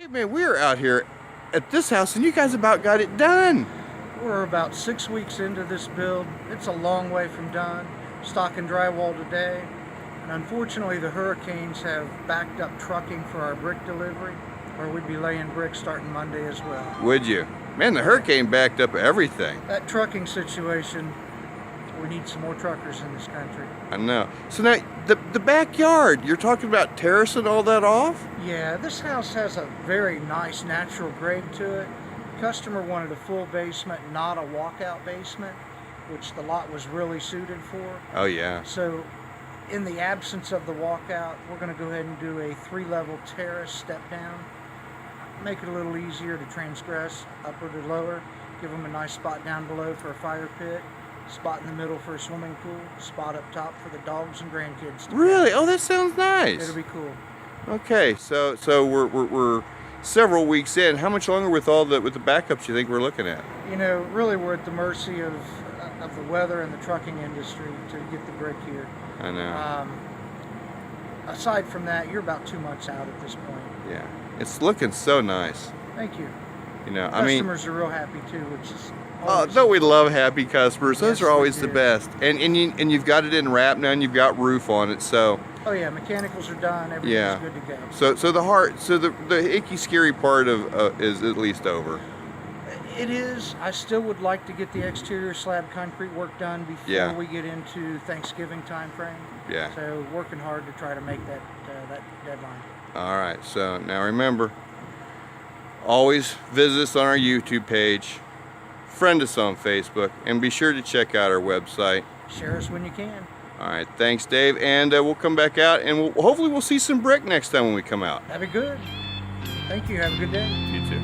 Hey man, we're out here at this house and you guys about got it done. We're about 6 weeks into this build. It's a long way from done. Stocking drywall today. And unfortunately the hurricanes have backed up trucking for our brick delivery, or we'd be laying bricks starting Monday as well. Would you? Man, the hurricane backed up everything. That trucking situation, we need some more truckers in this country. I know. So now, the backyard, you're talking about terracing all that off? Yeah, this house has a very nice natural grade to it. The customer wanted a full basement, not a walkout basement, which the lot was really suited for. Oh yeah. So in the absence of the walkout, we're going to go ahead and do a 3-level terrace step down. Make it a little easier to transgress upward or lower. Give them a nice spot down below for a fire pit, spot in the middle for a swimming pool, spot up top for the dogs and grandkids. Really? Oh, that sounds nice. It'll be cool. Okay, so we're several weeks in. How much longer with the backups you think we're looking at? You know, really we're at the mercy of the weather and the trucking industry to get the brick here. I know. Aside from that, you're about 2 months out at this point. Yeah, it's looking so nice. Thank you. You know, I mean, customers are real happy too, which is oh, don't we love happy customers? Those Yes, are always we the do. best. And you've got it in wrap now, and you've got roof on it, so. Oh yeah, mechanicals are done. Everything's Yeah. good to go. So the icky, scary part of is at least over. It is. I still would like to get the exterior slab concrete work done before Yeah. we get into Thanksgiving time frame. Yeah. So working hard to try to make that deadline. All right. So now remember, always visit us on our YouTube page, friend us on Facebook, and be sure to check out our website. Share us when you can. All right. Thanks, Dave. And we'll come back out, and hopefully we'll see some brick next time when we come out. That'd be good. Thank you. Have a good day. You too.